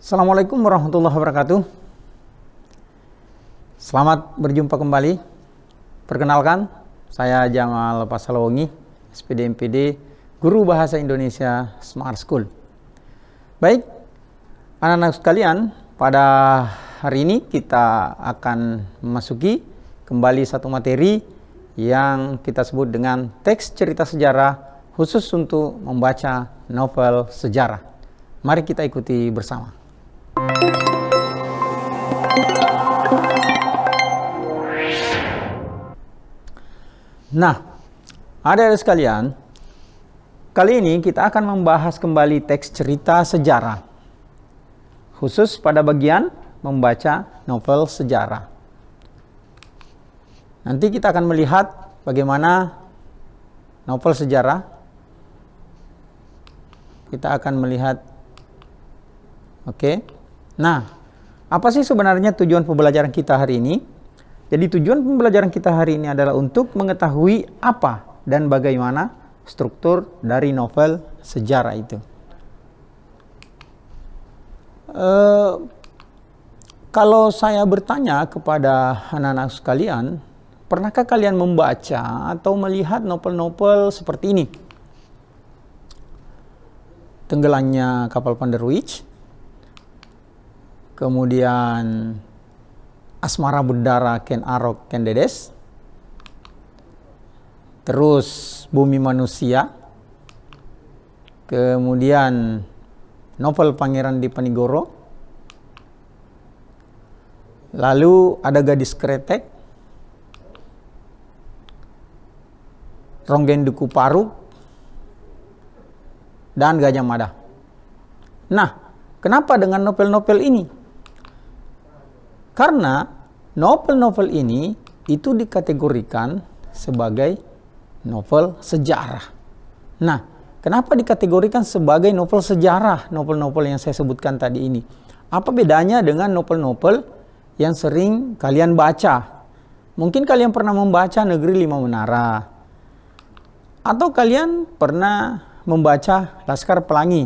Assalamualaikum warahmatullahi wabarakatuh. Selamat berjumpa kembali. Perkenalkan, saya Jamal Pasalawongi, SPD MPD, Guru Bahasa Indonesia Smart School. Baik, anak-anak sekalian, pada hari ini kita akan memasuki kembali satu materi yang kita sebut dengan teks cerita sejarah khusus untuk membaca novel sejarah. Mari kita ikuti bersama. Nah, adik-adik sekalian, kali ini kita akan membahas kembali teks cerita sejarah, khusus pada bagian membaca novel sejarah. Nanti kita akan melihat bagaimana novel sejarah. Kita akan melihat, oke. Nah, apa sih sebenarnya tujuan pembelajaran kita hari ini? Jadi tujuan pembelajaran kita hari ini adalah untuk mengetahui apa dan bagaimana struktur dari novel sejarah itu. Kalau saya bertanya kepada anak-anak sekalian, pernahkah kalian membaca atau melihat novel-novel seperti ini? Tenggelamnya kapal Van der Wijk, kemudian Asmara Berdarah Ken Arok Ken Dedes, terus Bumi Manusia, kemudian novel Pangeran Diponegoro, lalu ada Gadis Kretek, Ronggen Duku Paruk, dan Gajah Mada. Nah, kenapa dengan novel-novel ini? Karena novel-novel ini itu dikategorikan sebagai novel sejarah. Nah, kenapa dikategorikan sebagai novel sejarah, novel-novel yang saya sebutkan tadi ini? Apa bedanya dengan novel-novel yang sering kalian baca? Mungkin kalian pernah membaca Negeri Lima Menara, atau kalian pernah membaca Laskar Pelangi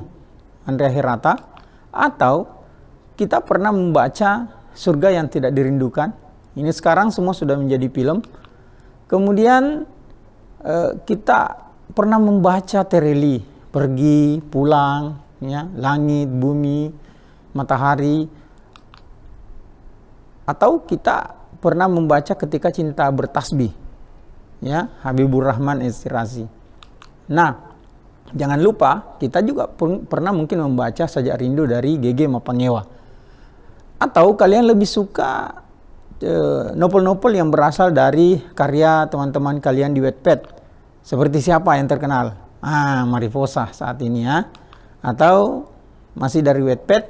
Andrea Hirata, atau kita pernah membaca Surga yang Tidak Dirindukan. Ini sekarang semua sudah menjadi film. Kemudian kita pernah membaca Tereli, Pergi, Pulang, ya, Langit, Bumi, Matahari. Atau kita pernah membaca Ketika Cinta Bertasbih, ya, Habibur Rahman Inspirasi. Nah, jangan lupa kita juga pernah mungkin membaca Sajak Rindu dari G.G. Mapangewa. Atau kalian lebih suka novel-novel yang berasal dari karya teman-teman kalian di Wattpad. Seperti siapa yang terkenal? Mariposa saat ini, ya. Atau masih dari Wattpad?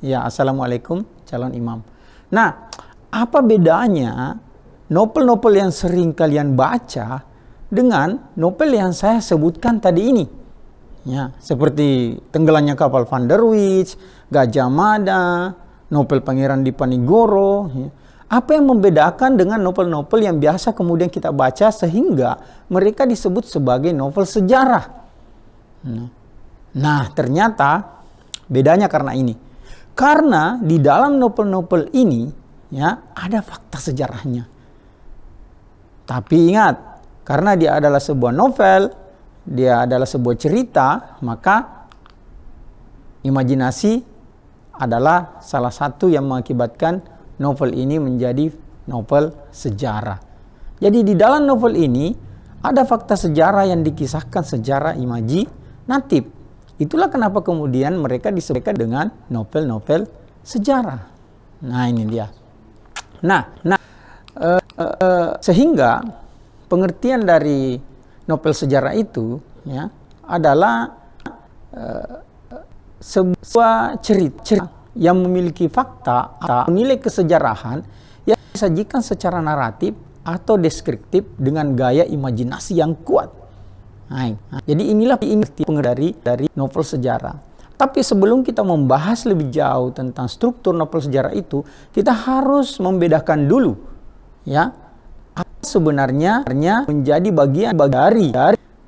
Ya, Assalamualaikum Calon Imam. Nah, apa bedanya novel-novel yang sering kalian baca dengan novel yang saya sebutkan tadi ini? Ya, seperti Tenggelamnya Kapal Van der Wijk, Gajah Mada, novel Pangeran Diponegoro. Ya. Apa yang membedakan dengan novel-novel yang biasa kemudian kita baca sehingga mereka disebut sebagai novel sejarah? Nah, ternyata bedanya karena ini. Karena di dalam novel-novel ini, ya, ada fakta sejarahnya. Tapi ingat, karena dia adalah sebuah novel, dia adalah sebuah cerita, maka imajinasi adalah salah satu yang mengakibatkan novel ini menjadi novel sejarah. Jadi di dalam novel ini ada fakta sejarah yang dikisahkan secara imajinatif. Itulah kenapa kemudian mereka disebutkan dengan novel-novel sejarah. Nah, ini dia. Sehingga pengertian dari novel sejarah itu, ya, adalah sebuah cerita yang memiliki fakta atau nilai kesejarahan yang disajikan secara naratif atau deskriptif dengan gaya imajinasi yang kuat. Nah, jadi inilah pengertian dari novel sejarah. Tapi sebelum kita membahas lebih jauh tentang struktur novel sejarah itu, kita harus membedakan dulu, ya, apa sebenarnya menjadi bagian dari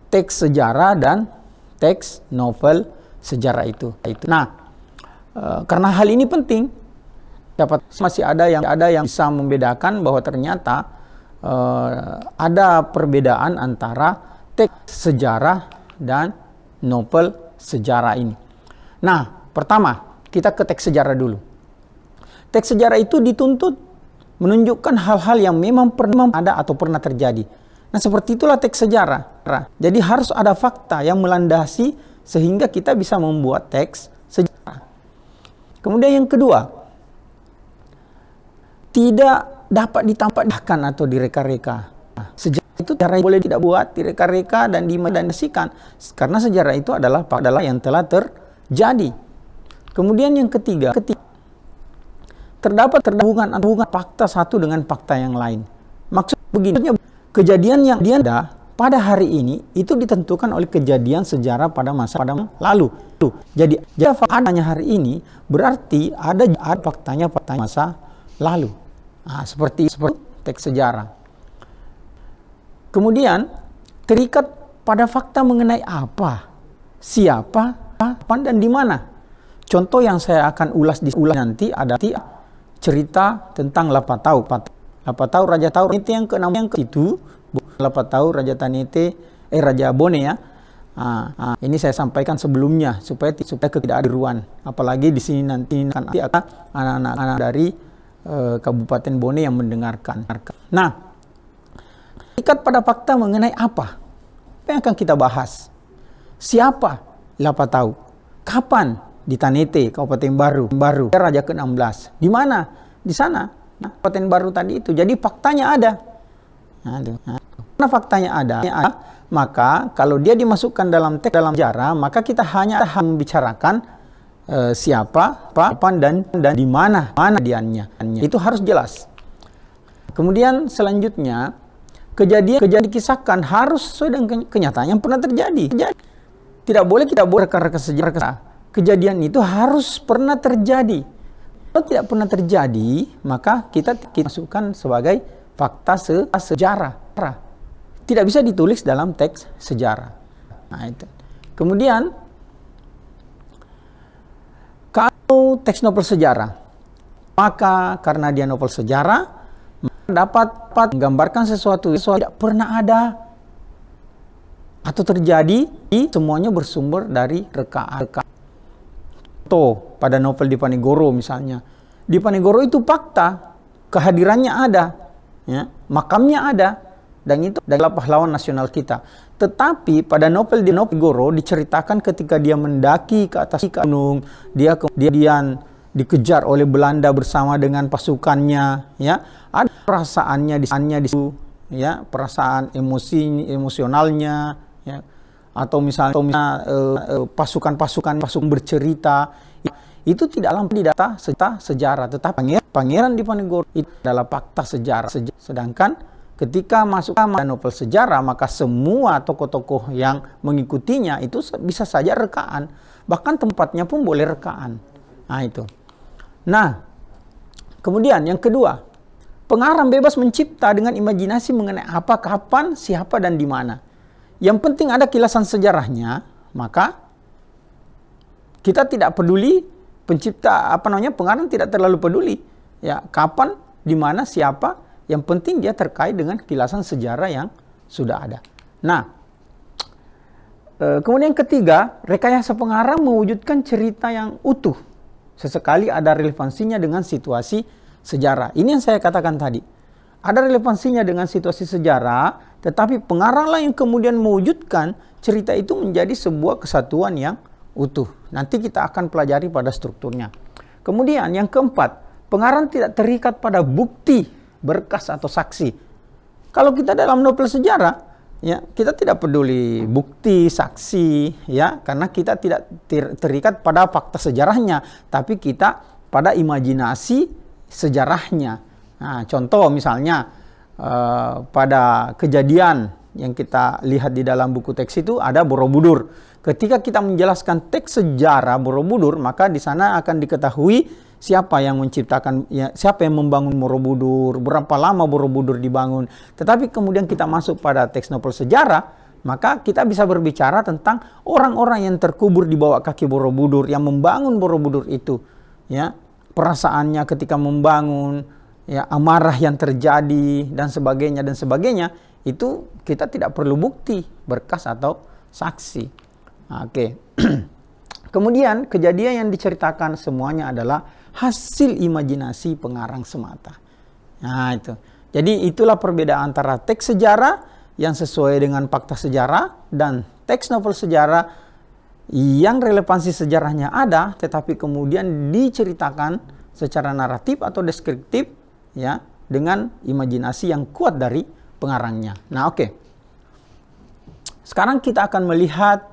teks sejarah dan teks novel sejarah itu. Nah, Karena hal ini penting, masih ada yang bisa membedakan bahwa ternyata ada perbedaan antara teks sejarah dan novel sejarah ini. Nah, pertama kita ke teks sejarah dulu. Teks sejarah itu dituntut menunjukkan hal-hal yang memang pernah ada atau pernah terjadi. Nah, seperti itulah teks sejarah. Jadi harus ada fakta yang melandasi sehingga kita bisa membuat teks sejarah. Kemudian yang kedua, tidak dapat ditambahkan atau direka-reka. Sejarah itu sejarah boleh tidak buat direka-reka dan dimandasikan karena sejarah itu adalah yang telah terjadi. Kemudian yang ketiga, terdapat hubungan fakta satu dengan fakta yang lain. Maksud begini, kejadian yang ada pada hari ini itu ditentukan oleh kejadian sejarah pada masa lalu. Jadi adanya hari ini berarti ada faktanya masa lalu. Nah, seperti teks sejarah. Kemudian terikat pada fakta mengenai apa, siapa, kapan dan di mana. Contoh yang saya akan ulas nanti ada cerita tentang Lapatau Raja Tau itu yang ke-6 yang itu Lapatau Raja Raja Bone ya. Ini saya sampaikan sebelumnya supaya tidak ada ruan. Apalagi di sini nanti akan anak-anak dari Kabupaten Bone yang mendengarkan. Nah, ikat pada fakta mengenai apa yang akan kita bahas? Siapa Lapatau? Kapan? Di Tanete, Kabupaten Baru. Raja ke-16. Di mana? Di sana. Kabupaten Baru tadi itu. Jadi faktanya ada. Karena faktanya ada, maka kalau dia dimasukkan dalam teks dalam sejarah, maka kita hanya membicarakan siapa, kapan dan di mana kejadiannya. Itu harus jelas. Kemudian selanjutnya kejadian dikisahkan harus sesuai dengan kenyataan yang pernah terjadi. Tidak boleh reka-reka sejarah. Kejadian itu harus pernah terjadi. Kalau tidak pernah terjadi, maka kita masukkan sebagai fakta sejarah. Tidak bisa ditulis dalam teks sejarah. Nah, itu. Kemudian kalau teks novel sejarah, maka karena dia novel sejarah, dapat menggambarkan sesuatu yang tidak pernah ada atau terjadi, semuanya bersumber dari reka-reka. Contoh pada novel Dipanegoro misalnya. Dipanegoro itu fakta, kehadirannya ada, ya, makamnya ada, dan itu adalah pahlawan nasional kita. Tetapi pada novel Dipanegoro diceritakan ketika dia mendaki ke atas gunung, dia kemudian dikejar oleh Belanda bersama dengan pasukannya, ya. Ada perasaannya di situ, ya, perasaan emosionalnya, ya. Atau misalnya pasukan bercerita, itu tidak di data sejarah, tetapi Pangeran Dipanegoro itu adalah fakta sejarah. Sedangkan ketika masuk ke novel sejarah, maka semua tokoh-tokoh yang mengikutinya itu bisa saja rekaan, bahkan tempatnya pun boleh rekaan. Nah, itu. Nah, kemudian yang kedua, pengarang bebas mencipta dengan imajinasi mengenai apa, kapan, siapa dan di mana. Yang penting ada kilasan sejarahnya, maka kita tidak peduli pengarang tidak terlalu peduli ya kapan, di mana, siapa, yang penting dia terkait dengan kilasan sejarah yang sudah ada. Nah, kemudian ketiga, rekayasa pengarang mewujudkan cerita yang utuh. Sesekali ada relevansinya dengan situasi sejarah. Ini yang saya katakan tadi. Ada relevansinya dengan situasi sejarah, tetapi pengaranglah yang kemudian mewujudkan cerita itu menjadi sebuah kesatuan yang utuh. Nanti kita akan pelajari pada strukturnya. Kemudian yang keempat, pengarang tidak terikat pada bukti, berkas atau saksi. Kalau kita dalam novel sejarah, ya, kita tidak peduli bukti, saksi, ya, karena kita tidak terikat pada fakta sejarahnya, tapi kita pada imajinasi sejarahnya. Nah, contoh misalnya pada kejadian yang kita lihat di dalam buku teks itu ada Borobudur. Ketika kita menjelaskan teks sejarah Borobudur, maka di sana akan diketahui siapa yang menciptakan, ya, siapa yang membangun Borobudur, berapa lama Borobudur dibangun. Tetapi kemudian kita masuk pada teks novel sejarah, Maka kita bisa berbicara tentang orang-orang yang terkubur di bawah kaki Borobudur, yang membangun Borobudur itu, ya, perasaannya ketika membangun, ya, amarah yang terjadi dan sebagainya, itu kita tidak perlu bukti, berkas atau saksi. Oke. Kemudian kejadian yang diceritakan semuanya adalah hasil imajinasi pengarang semata. Nah, itu. Jadi itulah perbedaan antara teks sejarah yang sesuai dengan fakta sejarah dan teks novel sejarah yang relevansi sejarahnya ada tetapi kemudian diceritakan secara naratif atau deskriptif, ya, dengan imajinasi yang kuat dari pengarangnya. Nah, oke. Sekarang kita akan melihat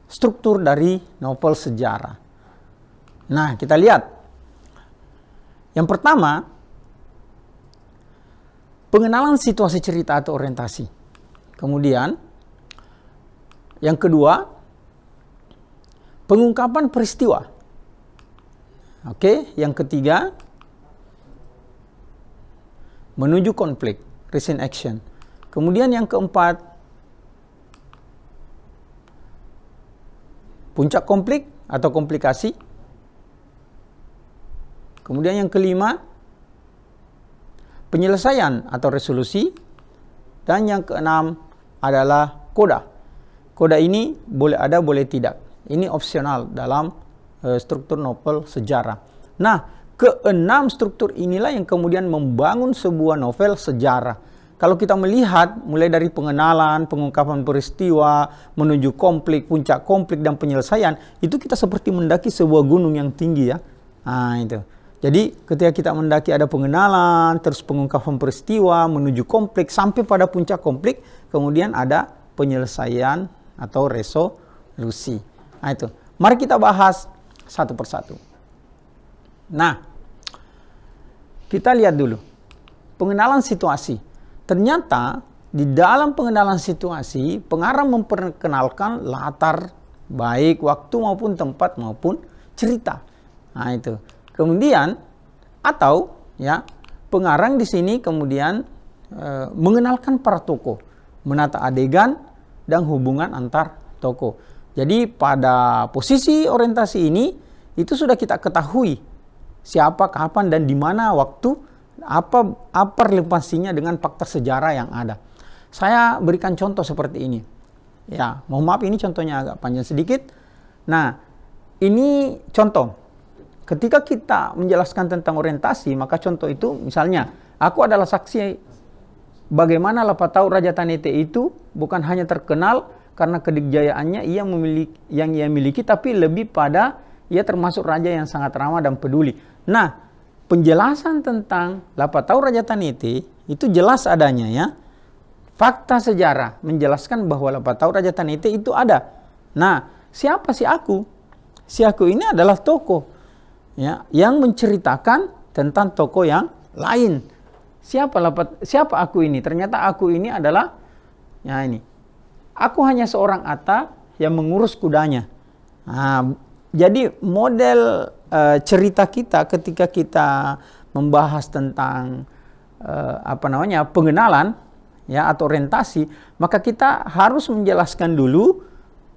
struktur dari novel sejarah. Nah, kita lihat. Yang pertama, pengenalan situasi cerita atau orientasi. Kemudian, yang kedua, pengungkapan peristiwa. Oke, yang ketiga, menuju konflik, recent action. Kemudian yang keempat, puncak konflik atau komplikasi. Kemudian yang kelima, penyelesaian atau resolusi. Dan yang keenam adalah koda. Koda ini boleh ada, boleh tidak. Ini opsional dalam struktur novel sejarah. Nah, keenam struktur inilah yang kemudian membangun sebuah novel sejarah. Kalau kita melihat mulai dari pengenalan, pengungkapan peristiwa, menuju konflik, puncak konflik, dan penyelesaian, itu kita seperti mendaki sebuah gunung yang tinggi, ya. Nah, itu. Jadi ketika kita mendaki ada pengenalan, terus pengungkapan peristiwa, menuju konflik, sampai pada puncak konflik, kemudian ada penyelesaian atau resolusi. Nah, itu. Mari kita bahas satu persatu. Nah, kita lihat dulu. Pengenalan situasi. Ternyata di dalam pengenalan situasi, pengarang memperkenalkan latar, baik waktu maupun tempat maupun cerita. Nah, itu. Kemudian atau, ya, pengarang di sini kemudian mengenalkan para tokoh, menata adegan dan hubungan antar tokoh. Jadi pada posisi orientasi ini itu sudah kita ketahui siapa, kapan, dan di mana waktu, apa relevansinya dengan fakta sejarah yang ada. Saya berikan contoh seperti ini. Ya, mohon maaf ini contohnya agak panjang sedikit. Nah, ini contoh. Ketika kita menjelaskan tentang orientasi, maka contoh itu misalnya, aku adalah saksi bagaimana Lapatau Raja Tanete itu bukan hanya terkenal karena kedikjayaannya yang ia miliki, tapi lebih pada ia termasuk raja yang sangat ramah dan peduli. Nah, penjelasan tentang Lapatau Raja Tanete itu jelas adanya, ya. Fakta sejarah menjelaskan bahwa Lapatau Raja Tanete itu ada. Nah, siapa si aku? Si aku ini adalah tokoh, ya, yang menceritakan tentang tokoh yang lain. Siapa aku ini? Ternyata aku ini adalah, ya, ini. Aku hanya seorang ata yang mengurus kudanya. Nah, jadi model cerita kita ketika kita membahas tentang pengenalan, ya, atau orientasi, maka kita harus menjelaskan dulu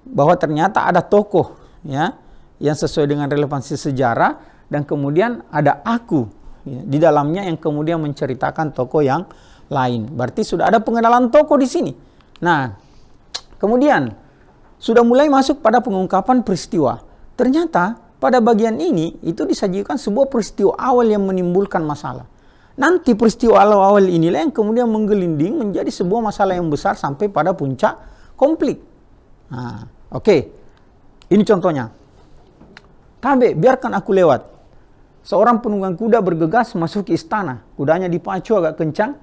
bahwa ternyata ada tokoh, ya, yang sesuai dengan relevansi sejarah, dan kemudian ada aku, ya, di dalamnya yang kemudian menceritakan tokoh yang lain. Berarti sudah ada pengenalan tokoh di sini. Nah, kemudian sudah mulai masuk pada pengungkapan peristiwa. Ternyata pada bagian ini itu disajikan sebuah peristiwa awal yang menimbulkan masalah. Nanti peristiwa awal inilah yang kemudian menggelinding menjadi sebuah masalah yang besar sampai pada puncak konflik. Nah, oke. Ini contohnya. Tabe, biarkan aku lewat. Seorang penunggang kuda bergegas masuk ke istana. Kudanya dipacu agak kencang.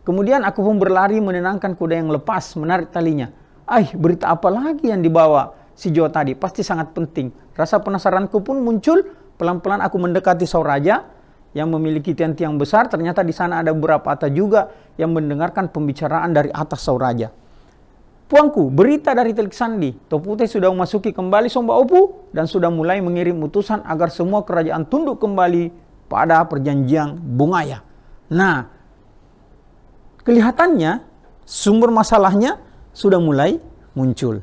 Kemudian aku pun berlari menenangkan kuda yang lepas, menarik talinya. Berita apa lagi yang dibawa si Jo tadi? Pasti sangat penting. Rasa penasaranku pun muncul. Pelan-pelan aku mendekati Sauraja yang memiliki tiang-tiang besar. Ternyata di sana ada beberapa ata juga yang mendengarkan pembicaraan dari atas Sauraja. Puangku, berita dari Telik Sandi. Topute sudah memasuki kembali Somba Opu dan sudah mulai mengirim utusan agar semua kerajaan tunduk kembali pada perjanjian Bungaya. Nah, kelihatannya sumber masalahnya sudah mulai muncul.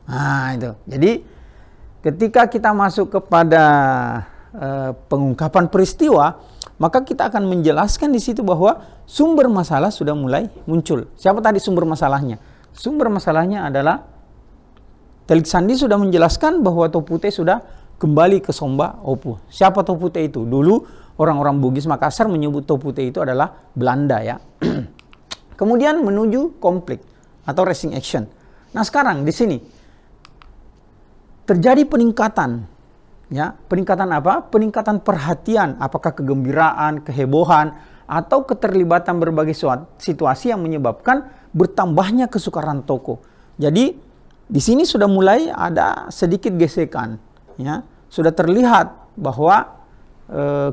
Nah itu. Jadi ketika kita masuk kepada pengungkapan peristiwa, maka kita akan menjelaskan di situ bahwa sumber masalah sudah mulai muncul. Siapa tadi sumber masalahnya? Sumber masalahnya adalah Telik Sandi sudah menjelaskan bahwa Topute sudah kembali ke Somba Opu. Siapa Topute itu? Dulu orang-orang Bugis Makassar menyebut Topute itu adalah Belanda ya. Kemudian menuju konflik atau racing action. Nah sekarang di sini terjadi peningkatan. Ya, peningkatan apa? Peningkatan perhatian, apakah kegembiraan, kehebohan, atau keterlibatan berbagai situasi yang menyebabkan bertambahnya kesukaran tokoh. Jadi di sini sudah mulai ada sedikit gesekan, ya, sudah terlihat bahwa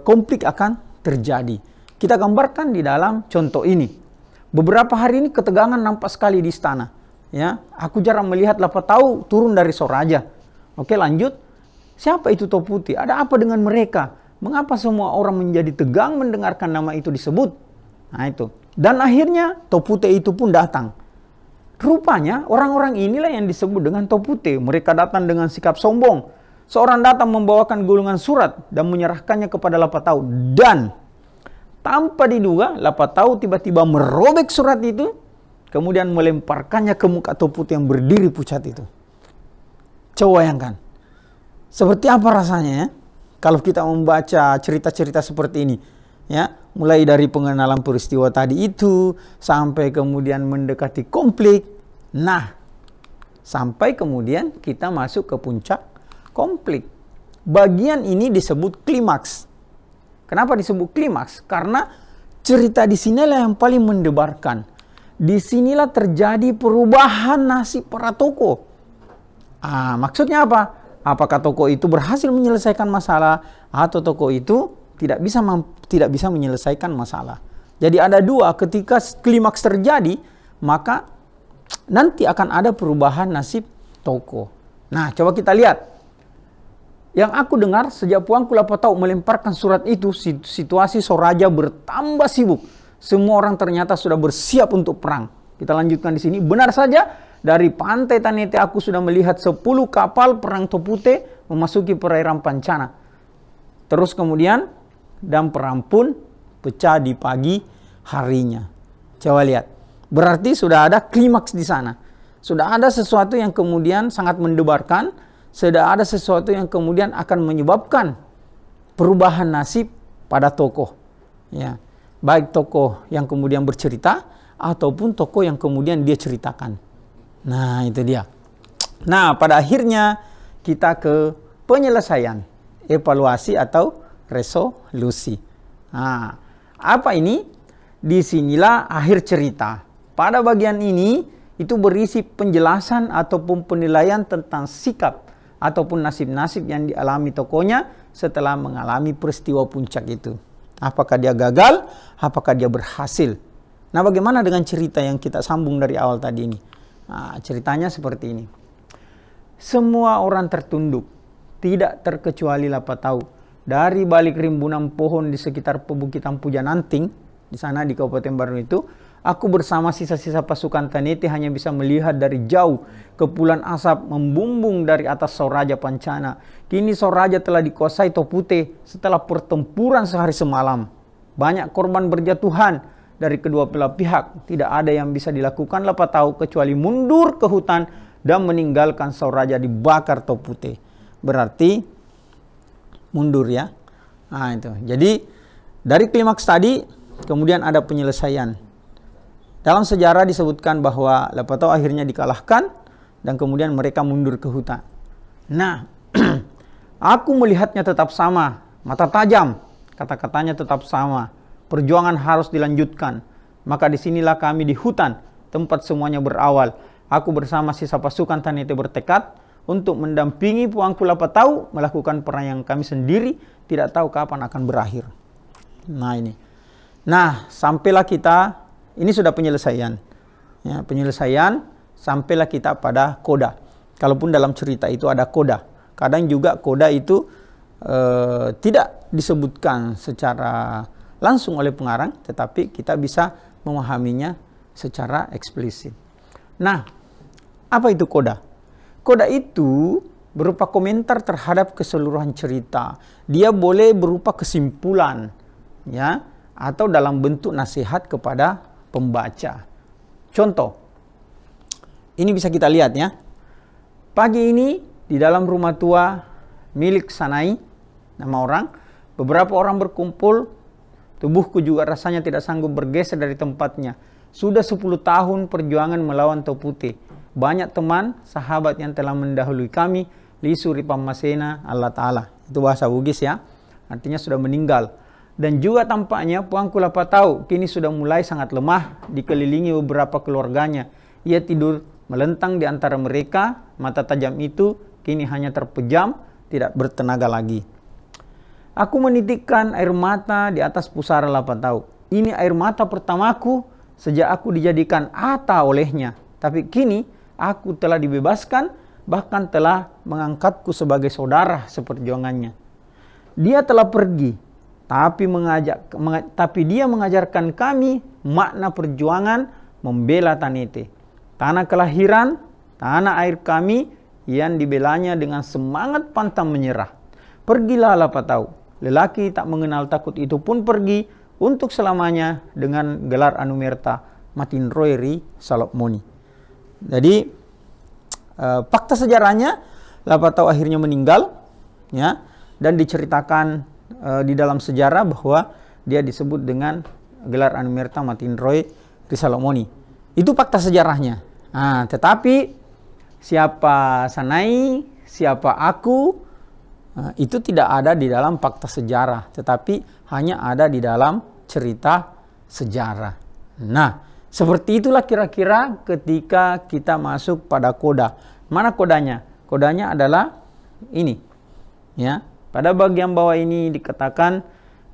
konflik akan terjadi. Kita gambarkan di dalam contoh ini. Beberapa hari ini ketegangan nampak sekali di istana. Ya, aku jarang melihat Lapatau turun dari Soraja. Oke, lanjut. Siapa itu Topute? Ada apa dengan mereka? Mengapa semua orang menjadi tegang mendengarkan nama itu disebut? Nah itu. Dan akhirnya Topute itu pun datang. Rupanya orang-orang inilah yang disebut dengan Topute. Mereka datang dengan sikap sombong. Seorang datang membawakan gulungan surat dan menyerahkannya kepada Lapatau. Dan tanpa diduga Lapatau tiba-tiba merobek surat itu. Kemudian melemparkannya ke muka Topute yang berdiri pucat itu. Coba bayangkan. Seperti apa rasanya ya? Kalau kita membaca cerita-cerita seperti ini. Ya, mulai dari pengenalan peristiwa tadi itu. Sampai kemudian mendekati konflik. Nah, sampai kemudian kita masuk ke puncak konflik. Bagian ini disebut klimaks. Kenapa disebut klimaks? Karena cerita di sinilah yang paling mendebarkan. Di sinilah terjadi perubahan nasib para tokoh. Maksudnya apa? Apakah tokoh itu berhasil menyelesaikan masalah atau tokoh itu tidak bisa menyelesaikan masalah. Jadi ada dua, ketika klimaks terjadi, maka nanti akan ada perubahan nasib tokoh. Nah, coba kita lihat. Yang aku dengar sejak Puangku Lapatau melemparkan surat itu, situasi Soraja bertambah sibuk. Semua orang ternyata sudah bersiap untuk perang. Kita lanjutkan di sini. Benar saja, dari pantai Tanete aku sudah melihat 10 kapal perang Topute memasuki perairan Pancana. Terus kemudian, dan perang pun pecah di pagi harinya. Coba lihat. Berarti sudah ada klimaks di sana. Sudah ada sesuatu yang kemudian sangat mendebarkan. Sudah ada sesuatu yang kemudian akan menyebabkan perubahan nasib pada tokoh. Ya. Baik tokoh yang kemudian bercerita, ataupun tokoh yang kemudian dia ceritakan. Nah, itu dia. Nah, pada akhirnya kita ke penyelesaian, evaluasi atau resolusi. Nah, apa ini? Disinilah akhir cerita. Pada bagian ini, itu berisi penjelasan ataupun penilaian tentang sikap ataupun nasib-nasib yang dialami tokohnya setelah mengalami peristiwa puncak itu. Apakah dia gagal? Apakah dia berhasil? Nah, bagaimana dengan cerita yang kita sambung dari awal tadi ini? Nah, ceritanya seperti ini. Semua orang tertunduk, tidak terkecuali Lapatau. Dari balik rimbunan pohon di sekitar pebukitan Pujananting, di sana di Kabupaten Baru itu, aku bersama sisa-sisa pasukan Tanete hanya bisa melihat dari jauh kepulan asap membumbung dari atas Soraja Pancana. Kini Soraja telah dikuasai Topute setelah pertempuran sehari semalam. Banyak korban berjatuhan. Dari kedua belah pihak, tidak ada yang bisa dilakukan Lapatau kecuali mundur ke hutan dan meninggalkan Soraja dibakar Topute. Berarti mundur ya. Nah itu. Jadi dari klimaks tadi kemudian ada penyelesaian. Dalam sejarah disebutkan bahwa Lapatau akhirnya dikalahkan dan kemudian mereka mundur ke hutan. Nah, aku melihatnya tetap sama, mata tajam, kata-katanya tetap sama. Perjuangan harus dilanjutkan. Maka disinilah kami di hutan, tempat semuanya berawal. Aku bersama sisa pasukan Tanete bertekad untuk mendampingi Puangku Lapatau melakukan perang yang kami sendiri tidak tahu kapan akan berakhir. Nah ini. Nah, sampailah kita, ini sudah penyelesaian. Ya, penyelesaian, sampailah kita pada koda. Kalaupun dalam cerita itu ada koda. Kadang juga koda itu tidak disebutkan secara langsung oleh pengarang, tetapi kita bisa memahaminya secara eksplisit. Nah, Apa itu coda? Coda itu berupa komentar terhadap keseluruhan cerita. Dia boleh berupa kesimpulan, ya, atau dalam bentuk nasihat kepada pembaca. Contoh, ini bisa kita lihat ya. Pagi ini di dalam rumah tua milik Sanai, nama orang, beberapa orang berkumpul. Tubuhku juga rasanya tidak sanggup bergeser dari tempatnya. Sudah 10 tahun perjuangan melawan Tau Putih. Banyak teman, sahabat yang telah mendahului kami, lisu ripamasena Allah Ta'ala. Itu bahasa Bugis ya. Artinya sudah meninggal. Dan juga tampaknya Puangku Lapatau kini sudah mulai sangat lemah, dikelilingi beberapa keluarganya. Ia tidur melentang di antara mereka, mata tajam itu kini hanya terpejam, tidak bertenaga lagi. Aku menitikkan air mata di atas pusara Lapatau. Ini air mata pertamaku sejak aku dijadikan Ata olehnya. Tapi kini aku telah dibebaskan, bahkan telah mengangkatku sebagai saudara seperjuangannya. Dia telah pergi, tapi dia mengajarkan kami makna perjuangan membela Tanete. Tanah kelahiran, tanah air kami yang dibelanya dengan semangat pantang menyerah. Pergilah Lapatau, lelaki tak mengenal takut itu pun pergi untuk selamanya dengan gelar Anumerta Matinroeri Salokmoni. Jadi fakta sejarahnya Lapatau akhirnya meninggal, ya, dan diceritakan di dalam sejarah bahwa dia disebut dengan gelar Anumerta Matinroeri Salokmoni. Itu fakta sejarahnya. Nah, tetapi siapa Sanai, siapa aku, itu tidak ada di dalam fakta sejarah, tetapi hanya ada di dalam cerita sejarah. Nah, seperti itulah kira-kira ketika kita masuk pada koda. Mana kodanya? Kodanya adalah ini. Ya, pada bagian bawah ini dikatakan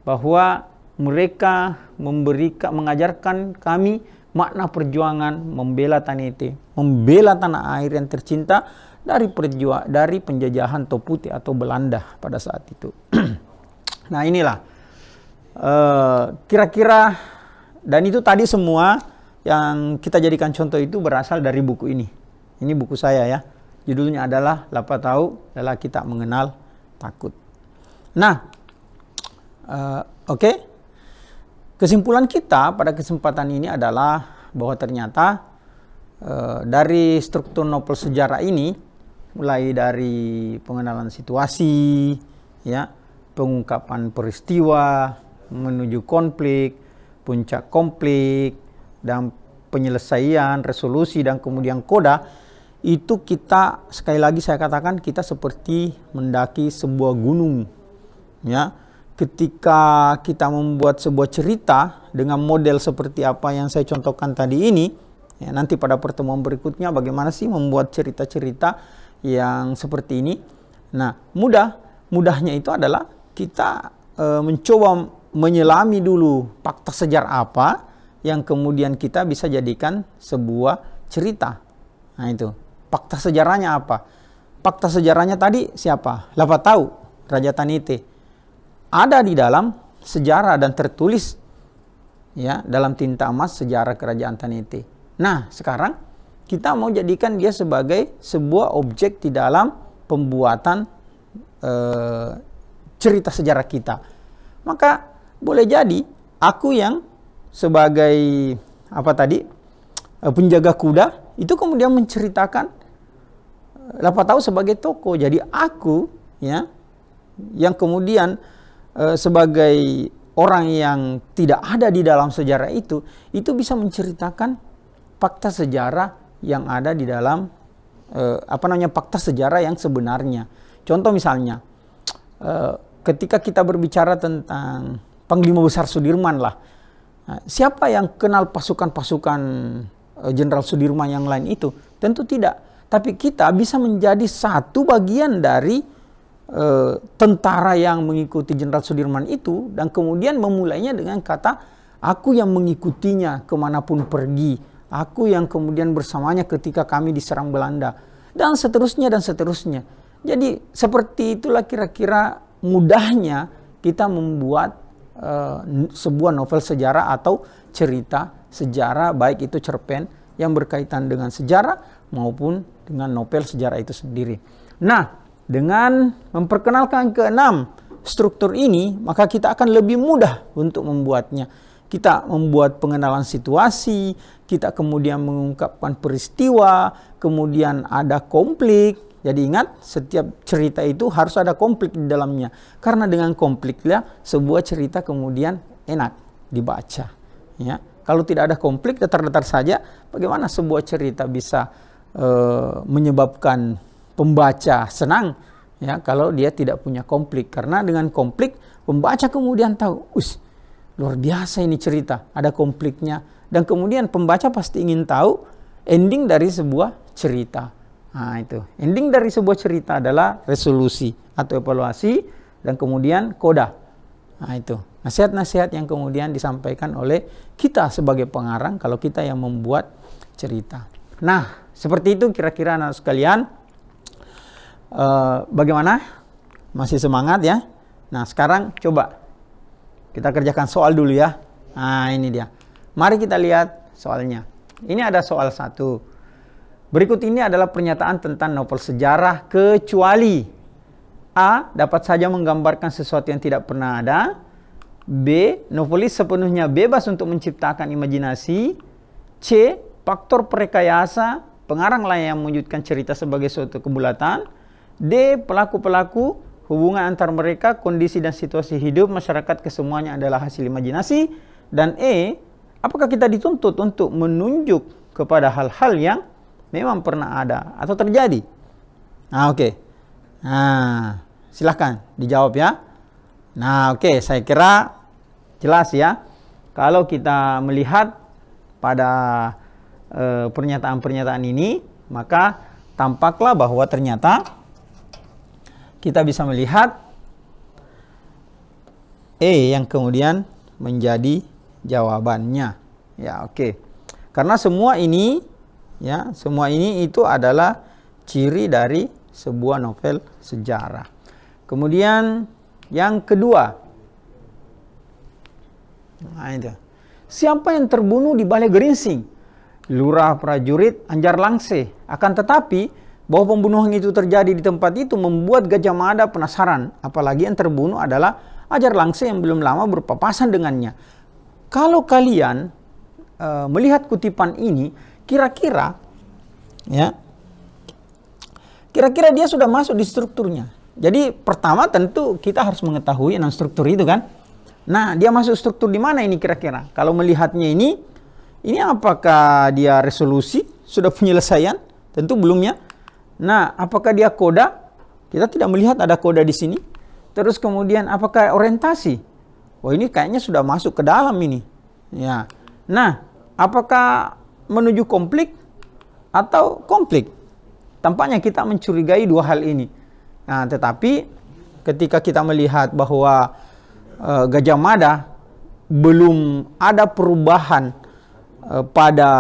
bahwa mereka mengajarkan kami makna perjuangan membela Tanete, membela tanah air yang tercinta dari penjajahan Tau Putih atau Belanda pada saat itu. Nah, inilah kira-kira, dan itu tadi semua yang kita jadikan contoh itu berasal dari buku ini. Ini buku saya ya. Judulnya adalah Lapatau, Lelaki Tak Mengenal Takut. Nah, oke. Kesimpulan kita pada kesempatan ini adalah bahwa ternyata dari struktur novel sejarah ini, mulai dari pengenalan situasi, ya, pengungkapan peristiwa, menuju konflik, puncak konflik, dan penyelesaian, resolusi, dan kemudian koda, itu kita, sekali lagi saya katakan, kita seperti mendaki sebuah gunung, ya. Ketika kita membuat sebuah cerita dengan model seperti apa yang saya contohkan tadi ini, ya, nanti pada pertemuan berikutnya bagaimana sih membuat cerita-cerita yang seperti ini. Nah, mudahnya itu adalah kita mencoba menyelami dulu fakta sejarah apa yang kemudian kita bisa jadikan sebuah cerita. Nah, itu fakta sejarahnya apa? Fakta sejarahnya tadi siapa? Lapatau, Raja Tanete. Ada di dalam sejarah dan tertulis, ya, dalam tinta emas sejarah kerajaan Tanete. Nah, sekarang kita mau jadikan dia sebagai sebuah objek di dalam pembuatan cerita sejarah kita. Maka boleh jadi aku yang sebagai penjaga kuda itu kemudian menceritakan Lapatau sebagai tokoh. Jadi aku, ya, yang kemudian sebagai orang yang tidak ada di dalam sejarah itu bisa menceritakan fakta sejarah yang ada di dalam fakta sejarah yang sebenarnya. Contoh misalnya, ketika kita berbicara tentang Panglima Besar Sudirman lah, siapa yang kenal pasukan-pasukan Jenderal Sudirman yang lain itu? Tentu tidak. Tapi kita bisa menjadi satu bagian dari tentara yang mengikuti Jenderal Sudirman itu, dan kemudian memulainya dengan kata aku yang mengikutinya kemanapun pergi, aku yang kemudian bersamanya ketika kami diserang Belanda, dan seterusnya dan seterusnya. Jadi seperti itulah kira-kira mudahnya kita membuat sebuah novel sejarah atau cerita sejarah, baik itu cerpen yang berkaitan dengan sejarah maupun dengan novel sejarah itu sendiri. Nah, dengan memperkenalkan keenam struktur ini, maka kita akan lebih mudah untuk membuatnya. Kita membuat pengenalan situasi, kita kemudian mengungkapkan peristiwa, kemudian ada konflik. Jadi ingat, setiap cerita itu harus ada konflik di dalamnya. Karena dengan konfliknya, sebuah cerita kemudian enak dibaca. Ya. Kalau tidak ada konflik, datar-datar saja, bagaimana sebuah cerita bisa menyebabkan pembaca senang? Ya, kalau dia tidak punya konflik. Karena dengan konflik, pembaca kemudian tahu, luar biasa ini cerita, ada konfliknya. Dan kemudian pembaca pasti ingin tahu ending dari sebuah cerita. Nah, itu. Ending dari sebuah cerita adalah resolusi atau evaluasi dan kemudian koda. Nah, itu. Nasihat-nasihat yang kemudian disampaikan oleh kita sebagai pengarang kalau kita yang membuat cerita. Nah, seperti itu kira-kira anak sekalian. Bagaimana? Masih semangat ya? Nah, sekarang coba kita kerjakan soal dulu ya. Nah, ini dia. Mari kita lihat soalnya. Ini ada soal 1. Berikut ini adalah pernyataan tentang novel sejarah kecuali A. dapat saja menggambarkan sesuatu yang tidak pernah ada. B. Novelis sepenuhnya bebas untuk menciptakan imajinasi. C. Faktor perekayasa, pengarang lah yang mewujudkan cerita sebagai suatu kebulatan. D. Pelaku-pelaku, hubungan antar mereka, kondisi dan situasi hidup masyarakat kesemuanya adalah hasil imajinasi. Dan E. Apakah kita dituntut untuk menunjuk kepada hal-hal yang memang pernah ada atau terjadi? Nah, oke. Nah, silahkan dijawab ya. Nah, oke, saya kira jelas ya. Kalau kita melihat pada pernyataan-pernyataan ini, maka tampaklah bahwa ternyata kita bisa melihat E yang kemudian menjadi jawabannya. Ya, oke. Karena semua ini ya, semua ini itu adalah ciri dari sebuah novel sejarah. Kemudian yang kedua, nah itu. Siapa yang terbunuh di Balai Geringsing? Lurah prajurit Anjar Langse. Akan tetapi bahwa pembunuhan itu terjadi di tempat itu membuat Gajah Mada penasaran. Apalagi yang terbunuh adalah Anjar Langse yang belum lama berpapasan dengannya. Kalau kalian melihat kutipan ini, kira-kira ya, kira-kira dia sudah masuk di strukturnya. Jadi pertama tentu kita harus mengetahui enam struktur itu kan. Nah, dia masuk struktur di mana ini kira-kira? Kalau melihatnya ini apakah dia resolusi, sudah penyelesaian? Tentu belum ya. Nah, apakah dia koda? Kita tidak melihat ada koda di sini. Terus kemudian apakah orientasi? Oh, ini kayaknya sudah masuk ke dalam ini. Ya. Nah, apakah menuju konflik atau konflik? Tampaknya kita mencurigai dua hal ini. Nah, tetapi ketika kita melihat bahwa Gajah Mada belum ada perubahan pada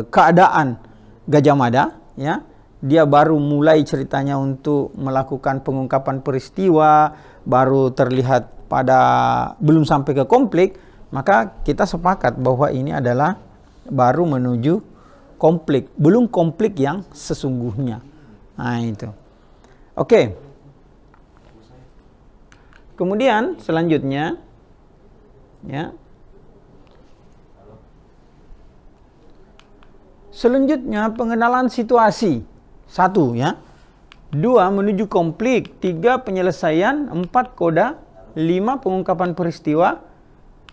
keadaan Gajah Mada, ya, dia baru mulai ceritanya untuk melakukan pengungkapan peristiwa, baru terlihat pada belum sampai ke konflik, maka kita sepakat bahwa ini adalah baru menuju konflik, belum konflik yang sesungguhnya. Nah, itu. Oke. Kemudian selanjutnya, ya. Selanjutnya pengenalan situasi. 1 ya. 2 menuju konflik, 3 penyelesaian, 4 koda, 5 pengungkapan peristiwa,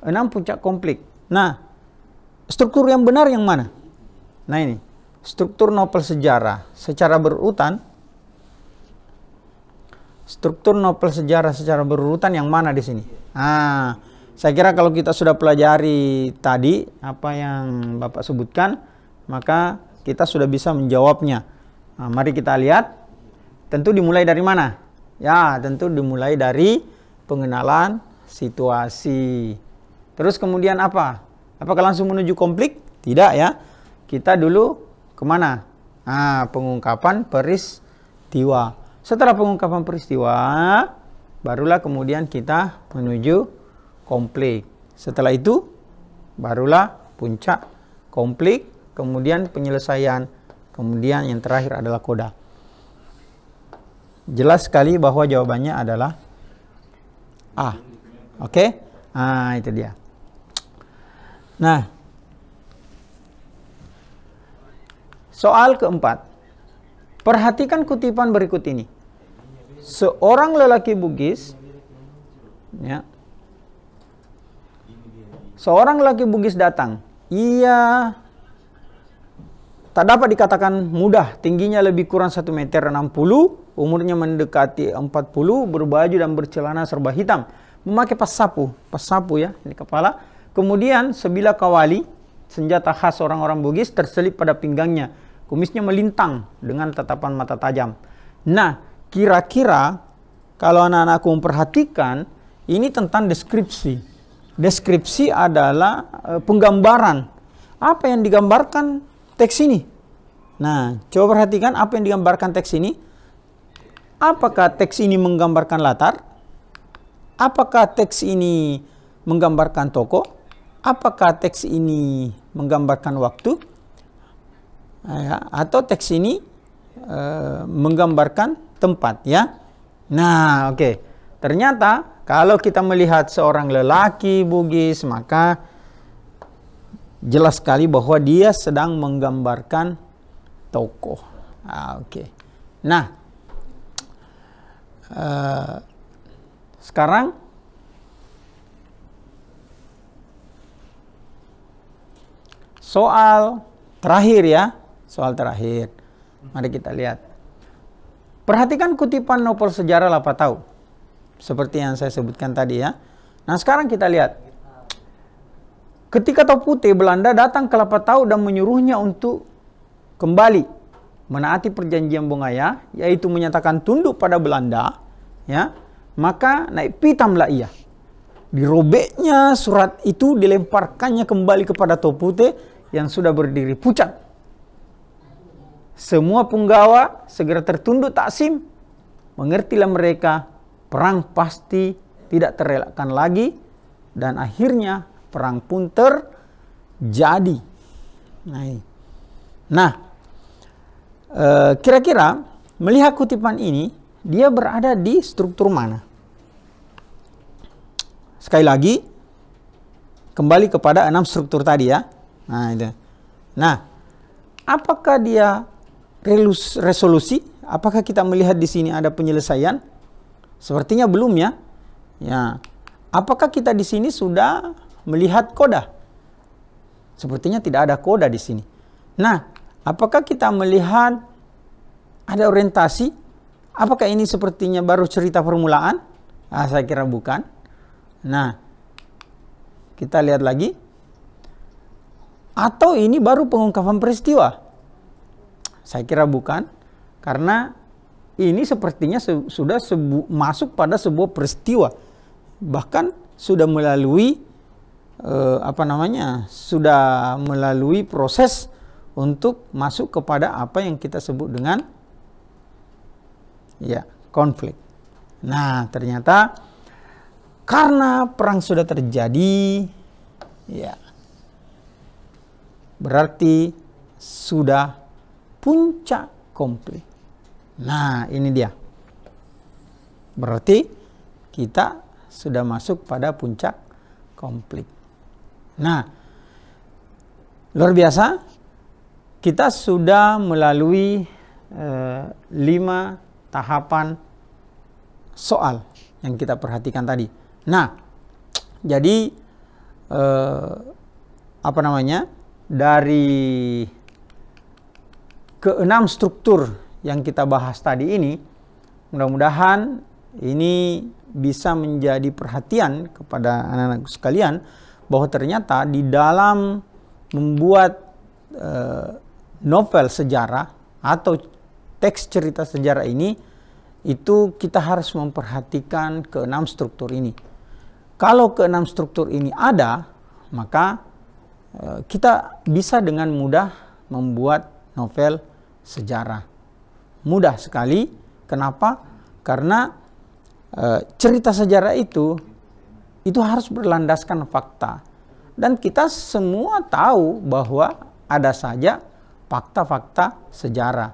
6 puncak konflik. Nah, struktur yang benar yang mana? Nah, ini struktur novel sejarah secara berurutan. Struktur novel sejarah secara berurutan yang mana di sini? Nah, saya kira kalau kita sudah pelajari tadi apa yang Bapak sebutkan, maka kita sudah bisa menjawabnya. Nah, mari kita lihat. Tentu dimulai dari mana? Ya, tentu dimulai dari pengenalan situasi. Terus kemudian apa? Apakah langsung menuju konflik? Tidak ya. Kita dulu kemana? Nah, pengungkapan peristiwa. Setelah pengungkapan peristiwa, barulah kemudian kita menuju konflik. Setelah itu, barulah puncak konflik, kemudian penyelesaian kemudian yang terakhir adalah koda. Jelas sekali bahwa jawabannya adalah A. Oke? Nah, itu dia. Nah, soal keempat. Perhatikan kutipan berikut ini. Seorang lelaki Bugis, ya, seorang lelaki Bugis datang. Ia tak dapat dikatakan muda, tingginya lebih kurang 1,60 meter, umurnya mendekati 40, berbaju dan bercelana serba hitam, memakai pasapu ya di kepala. Kemudian sebilah kawali, senjata khas orang-orang Bugis, terselip pada pinggangnya. Kumisnya melintang dengan tatapan mata tajam. Nah, kira-kira kalau anak-anakku memperhatikan, ini tentang deskripsi. Deskripsi adalah penggambaran. Apa yang digambarkan teks ini? Nah, coba perhatikan apa yang digambarkan teks ini. Apakah teks ini menggambarkan latar? Apakah teks ini menggambarkan tokoh? Apakah teks ini menggambarkan waktu? Atau teks ini menggambarkan tempat, ya? Nah, oke. Ternyata kalau kita melihat seorang lelaki Bugis, maka jelas sekali bahwa dia sedang menggambarkan tokoh. Oke. Nah, sekarang soal terakhir, ya. Soal terakhir. Mari kita lihat. Perhatikan kutipan novel sejarah Lapatau. Seperti yang saya sebutkan tadi, ya. Nah, sekarang kita lihat. Ketika Topu Putih Belanda datang ke Lapatau dan menyuruhnya untuk kembali menaati perjanjian Bongaya, yaitu menyatakan tunduk pada Belanda, ya, maka naik pitamlah ia. Dirobeknya surat itu, dilemparkannya kembali kepada Topu Putih yang sudah berdiri pucat. Semua punggawa segera tertunduk taksim. Mengertilah mereka, perang pasti tidak terelakkan lagi, dan akhirnya perang pun terjadi. Nah, kira-kira melihat kutipan ini, dia berada di struktur mana? Sekali lagi, kembali kepada 6 struktur tadi, ya. Nah, itu. Nah, apakah dia resolusi? Apakah kita melihat di sini ada penyelesaian? Sepertinya belum, ya. Ya. Apakah kita di sini sudah melihat koda? Sepertinya tidak ada koda di sini. Nah, apakah kita melihat ada orientasi? Apakah ini sepertinya baru cerita permulaan? Saya kira bukan. Nah, kita lihat lagi. Atau ini baru pengungkapan peristiwa? Saya kira bukan. Karena ini sepertinya sudah masuk pada sebuah peristiwa. Bahkan sudah melalui sudah melalui proses untuk masuk kepada apa yang kita sebut dengan, ya, konflik. Nah, ternyata karena perang sudah terjadi, ya, berarti sudah puncak konflik. Nah, ini dia. Berarti kita sudah masuk pada puncak konflik. Nah, luar biasa. Kita sudah melalui 5 tahapan soal yang kita perhatikan tadi. Nah, jadi dari ke-6 struktur yang kita bahas tadi ini, mudah-mudahan ini bisa menjadi perhatian kepada anak-anak sekalian bahwa ternyata di dalam membuat novel sejarah atau teks cerita sejarah ini, itu kita harus memperhatikan ke-6 struktur ini. Kalau ke-6 struktur ini ada, maka kita bisa dengan mudah membuat novel sejarah. Mudah sekali. Kenapa? Karena cerita sejarah itu harus berlandaskan fakta. Dan kita semua tahu bahwa ada saja fakta-fakta sejarah.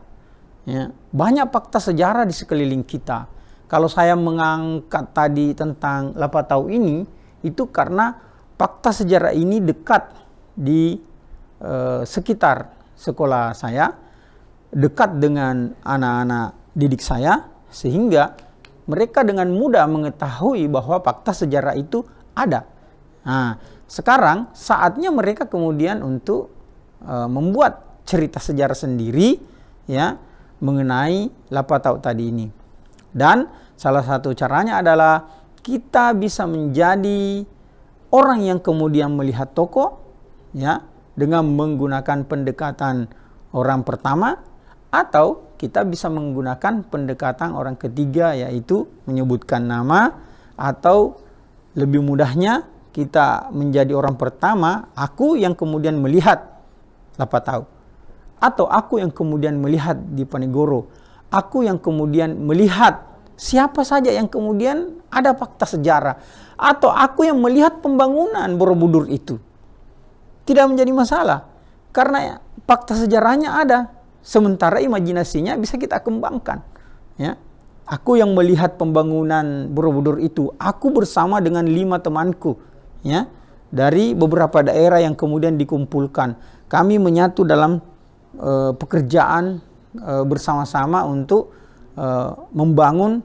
Ya, banyak fakta sejarah di sekeliling kita. Kalau saya mengangkat tadi tentang Lapatau ini, itu karena fakta sejarah ini dekat di sekitar sekolah saya, dekat dengan anak-anak didik saya, sehingga mereka dengan mudah mengetahui bahwa fakta sejarah itu ada. Nah, sekarang saatnya mereka kemudian untuk membuat cerita sejarah sendiri, ya, mengenai Lapatau tadi ini. Dan salah satu caranya adalah kita bisa menjadi orang yang kemudian melihat tokoh, ya, dengan menggunakan pendekatan orang pertama, atau kita bisa menggunakan pendekatan orang ketiga, yaitu menyebutkan nama, atau lebih mudahnya kita menjadi orang pertama, aku yang kemudian melihat Lapatau, atau aku yang kemudian melihat Diponegoro, aku yang kemudian melihat siapa saja yang kemudian ada fakta sejarah, atau aku yang melihat pembangunan Borobudur itu. Tidak menjadi masalah, karena fakta sejarahnya ada, sementara imajinasinya bisa kita kembangkan. Ya, aku yang melihat pembangunan Borobudur itu, aku bersama dengan 5 temanku, ya, dari beberapa daerah yang kemudian dikumpulkan. Kami menyatu dalam pekerjaan bersama-sama untuk membangun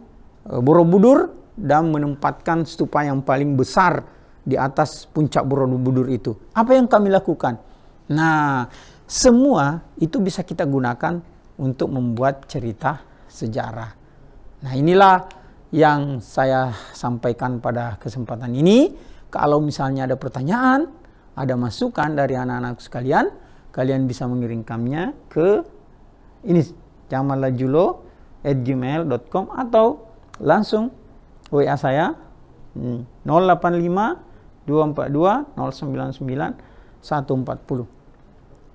Borobudur dan menempatkan stupa yang paling besar di atas puncak Borobudur itu. Apa yang kami lakukan? Nah, semua itu bisa kita gunakan untuk membuat cerita sejarah. Nah, inilah yang saya sampaikan pada kesempatan ini. Kalau misalnya ada pertanyaan, ada masukan dari anak-anak sekalian, kalian bisa mengirimkannya ke ini jamaljulo@gmail.com atau langsung WA saya 085 242 099 140.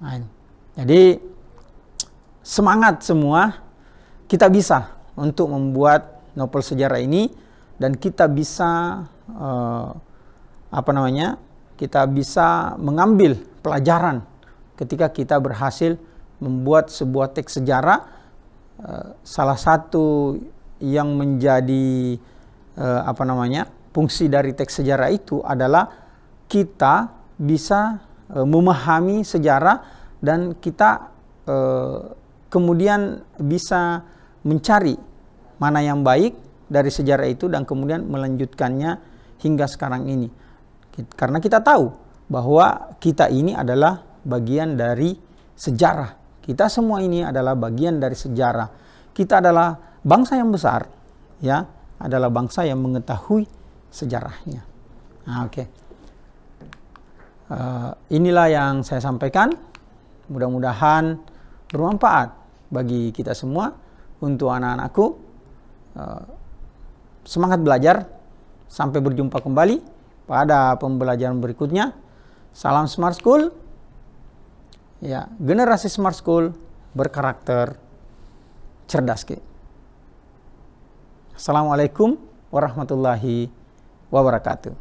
Nah, jadi semangat semua, kita bisa untuk membuat novel sejarah ini, dan kita bisa kita bisa mengambil pelajaran ketika kita berhasil membuat sebuah teks sejarah. Salah satu yang menjadi fungsi dari teks sejarah itu adalah kita bisa memahami sejarah, dan kita kemudian bisa mencari mana yang baik dari sejarah itu dan kemudian melanjutkannya hingga sekarang ini. Karena kita tahu bahwa kita ini adalah bagian dari sejarah. Kita semua ini adalah bagian dari sejarah. Kita adalah bangsa yang besar, ya, adalah bangsa yang mengetahui sejarahnya. Nah, oke. Inilah yang saya sampaikan. Mudah-mudahan bermanfaat bagi kita semua. Untuk anak-anakku, semangat belajar. Sampai berjumpa kembali pada pembelajaran berikutnya. Salam Smart School. Ya, generasi Smart School berkarakter cerdas. Assalamualaikum warahmatullahi wabarakatuh.